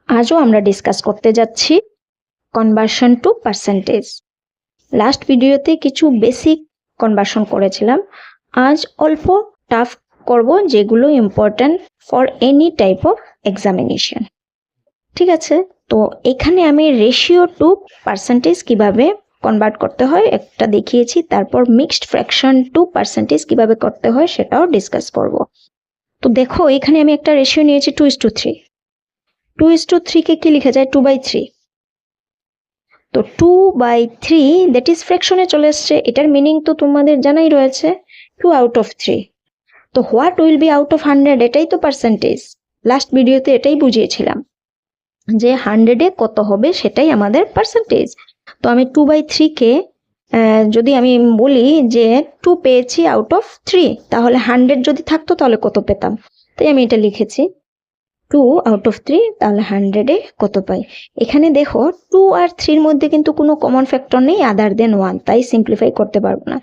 আজও আমরা ডিসকাস করতে যাচ্ছি কনভার্সন টু পার্সেন্টেজ। লাস্ট ভিডিওতে কিছু বেসিক কনভার্সন করেছিলাম, আজ অল্প টাফ করব যেগুলো important for any type of examination. ঠিক আছে, তো এখানে আমি রেশিও টু পার্সেন্টেজ কিভাবে কনভার্ট করতে হয় একটা দেখিয়েছি, তারপর মিক্সড ফ্র্যাকশন টু পার্সেন্টেজ কিভাবে করতে হয় সেটাও ডিসকাস করব। তো দেখো এখানে আমি একটা রেশিও নিয়েছি 2:3। 2:3 কে কি লেখা যায়? 2/3। তো 2/3 দ্যাট ইজ ফ্র্যাকশনে চলে আসছে। এটার মিনিং তো তোমাদের জানাই রয়েছে, 2 আউট অফ 3। তো what will be out of 100, এটাই তো পার্সেন্টেজ। লাস্ট ভিডিওতে এটাই বুঝিয়েছিলাম যে 100-এ কত হবে সেটাই আমাদের পার্সেন্টেজ। তো আমি 2/3 কে যদি আমি বলি যে 2 পেয়েছি আউট অফ 3, তাহলে 100 যদি থাকতো তাহলে কত পেতাম? তাই আমি এটা লিখেছি 2 আউট অফ 3, তাহলে 100-এ কত পাই? এখানে দেখো 2 আর 3-র মধ্যে কিন্তু কোনো কমন ফ্যাক্টর নেই আদার দেন 1, তাই সিম্পলিফাই করতে পারবো না।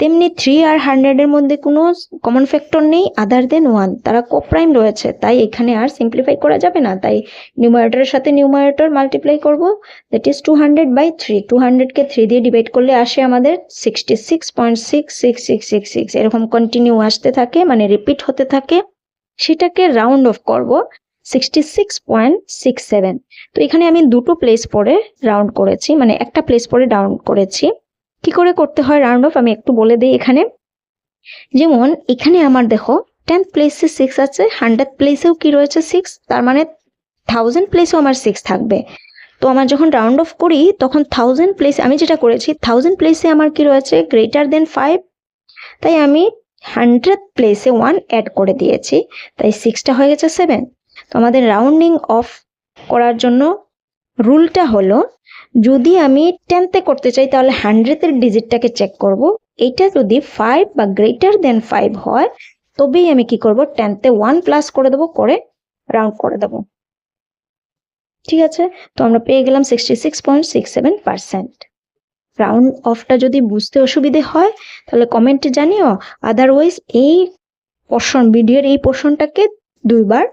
তেমনি 3 আর 100-এর মধ্যে কোনো কমন ফ্যাক্টর নেই আদার দেন 1, তারা কোপ্রাইম রয়েছে, তাই এখানে আর সিম্পলিফাই করা যাবে না। তাই নিউমারেটরের সাথে নিউমারেটর মাল্টিপ্লাই করব, দ্যাট ইজ 200/3। 200-কে 3 দিয়ে ডিভাইড করলে আসে আমাদের 66.66666, এরকম কন্টিনিউ আসতে থাকে, মানে রিপিট হতে থাকে। সেটাকে রাউন্ড অফ করব 66.67। তো এখানে আমি দুটো প্লেস পরে রাউন্ড করেছি, মানে একটা প্লেস পরে রাউন্ড করেছি। কি করে করতে হয় রাউন্ড অফ আমি একটু বলে দিই। এখানে যেমন এখানে আমার দেখো 10th প্লেসে 6 আছে, 100th প্লেসেও কি রয়েছে 6, তার মানে 1000 প্লেসেও আমার 6 থাকবে। তো আমার যখন রাউন্ড অফ করি তখন 1000 প্লেসে আমি যেটা করেছি 1000 প্লেসে আমার কি রয়েছে গ্রেটার দেন 5, তাই আমি 100th প্লেসে 1 অ্যাড করে দিয়েছি, তাই 6টা হয়ে গেছে 7। তো আমাদের রাউন্ডিং অফ করার জন্য রুলটা হলো, যদি আমি 10তে করতে চাই তাহলে 100-এর ডিজিটটাকে চেক করব, এইটা যদি 5 বা গ্রেটার দেন 5 হয় তবেই আমি কি করব 10তে 1 প্লাস করে দেবো, করে রাউন্ড করে দেবো। ঠিক আছে, তো আমরা পেয়ে গেলাম 66.67%। রাউন্ড অফটা যদি বুঝতে অসুবিধে হয় তাহলে কমেন্টে জানিও, আদারওয়াইজ এই পোর্শন ভিডিওর এই পোর্শনটাকে 2 বার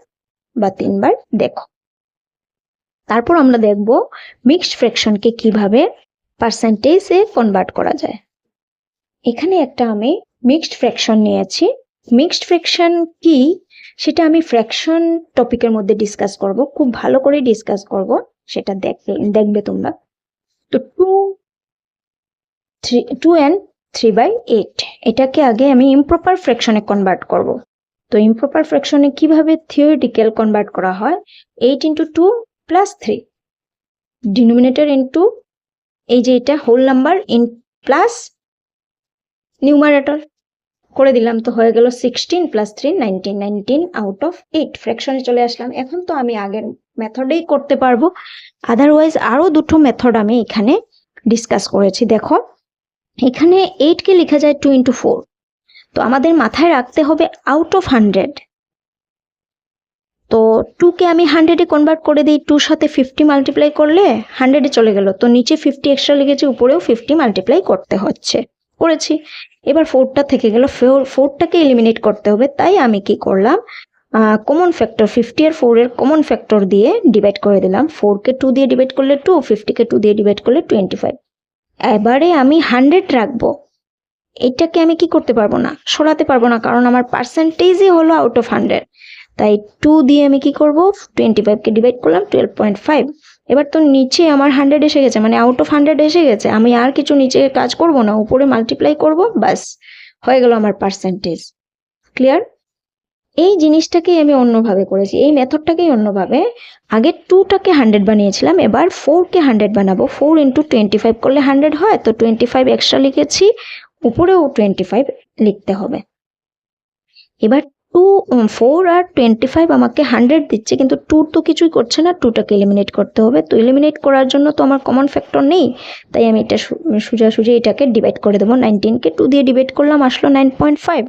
বা 3 বার দেখো। তারপর আমরা দেখব মিক্সড ফ্র্যাকশনকে কিভাবে পার্সেন্টেজে কনভার্ট করা যায়। এখানে একটা আমি মিক্সড ফ্র্যাকশন নিয়েছি। মিক্সড ফ্র্যাকশন কি সেটা আমি ফ্র্যাকশন টপিকের মধ্যে ডিসকাস করব, খুব ভালো করে ডিসকাস করব, সেটা দেখবে তোমরা। তো 2 and 3/8 এটাকে আগে আমি ইমপ্রপার ফ্র্যাকশনে কনভার্ট করব। তো ইমপ্রপার ফ্র্যাকশনে কিভাবে থিওরিটিক্যাল কনভার্ট করা হয়, 8 × 2 + 3 ডিনোমিনেটর ইনটু এই যে এটা whole number in plus numerator করে দিলাম, তো হয়ে গেল 16 + 3 19, 19 আউট অফ 8 ফ্র্যাকশনে চলে আসলাম। এখন তো আমি আগের মেথডেই করতে পারবো, আদারওয়াইজ আরো দুটো মেথড আমি এখানে ডিসকাস করেছি। দেখো এখানে 8-কে লেখা যায় 2 × 4, তো আমাদের মাথায় রাখতে হবে আউট অফ 100। তো 2-কে আমি 100-এ কনভার্ট করে দিই, 2-র সাথে 50 মাল্টিপ্লাই করলে 100-এ চলে গেল, তো নিচে 50 এক্সট্রা লিখেছি, উপরেও 50 মাল্টিপ্লাই করতে হচ্ছে, করেছি। এবার 4টা থেকে গেল, 4টাকে এলিমিনেট করতে হবে, তাই আমি কি করলাম কমন ফ্যাক্টর 50 আর 4-এর কমন ফ্যাক্টর দিয়ে ডিভাইড করে দিলাম। 4-কে 2 দিয়ে ডিভাইড করলে 2, 50-কে 2 দিয়ে ডিভাইড করলে 25। এবারে আমি 100 রাখবো, এটাকে আমি কি করতে পারবো না, সরাতে পারবো না, কারণ আমার পার্সেন্টেজই হলো আউট অফ 100। তাই 2 দিয়ে আমি কি করব 25-কে ডিভাইড করলাম 12.5। এবার তো নিচে আমার 100 এসে গেছে, মানে আউট অফ 100 এসে গেছে, আমি আর কিছু নিচে কাজ করব না, উপরে মাল্টিপ্লাই করব, বাস হয়ে গেল আমার পার্সেন্টেজ। ক্লিয়ার? এই জিনিসটাকেই আমি অন্যভাবে করেছি, এই মেথডটাকেই অন্যভাবে। আগে 2টাকে 100 বানিয়েছিলাম, এবার 4-কে 100 বানাবো। 4 × 25 করলে 100 হয়, তো 25 এক্সট্রা লিখেছি, উপরেও 25 লিখতে হবে। এবার 4 আর 25 আমাকে 100 দিচ্ছে, কিন্তু 2 তো কিছুই করছে না, 2টাকে এলিমিনেট করতে হবে। তো এলিমিনেট করার জন্য তো আমার কমন ফ্যাক্টর নেই, তাই আমি এটা সোজাসুজি এটাকে ডিভাইড করে দেবো। 19-কে 2 দিয়ে ডিভাইড করলাম, আসলো 9.5।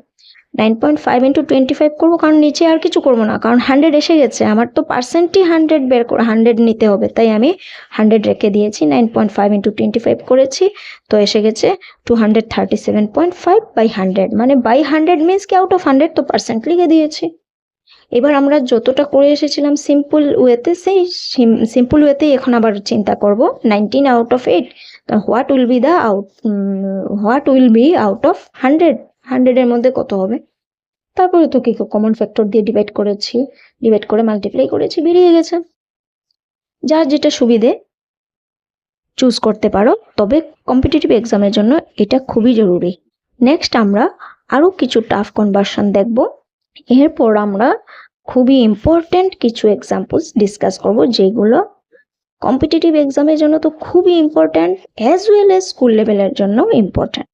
9.5 × 25 করবো, কারণ নিচে আর কিছু করবো না, কারণ 100 এসে গেছে, আমার তো পার্সেন্টই 100 বের করে 100 নিতে হবে, তাই আমি 100 রেখে দিয়েছি। 9.5 × 25 করেছি, তো এসে গেছে 237.5/100, মানে বাই 100 মিনস কি আউট অফ 100, তো পার্সেন্ট লিখে দিয়েছি। এবার আমরা যতটা করে এসেছিলাম সিম্পল ওয়েতে, সেই সিম্পল ওয়েতেই এখন আবার চিন্তা করব 19 out of 8, what will be out of 100, 100 এর মধ্যে কত হবে। তারপরে তো কি কমন ফ্যাক্টর দিয়ে ডিভাইড করে মাল্টিপ্লাই করেছি, বেরিয়ে গেছে। যার যেটা সুবিধে চুজ করতে পারো, তবে কম্পিটিটিভ এক্সামের জন্য এটা খুবই জরুরি। নেক্সট আমরা আরো কিছু টাফ কনভার্সন দেখব। এরপর আমরা খুবই ইম্পর্টেন্ট কিছু এক্সাম্পলস ডিসকাস করব, যেগুলো কম্পিটিটিভ এক্সামের জন্য তো খুবই important, as well as school লেভেলের জন্য ইম্পর্টেন্ট।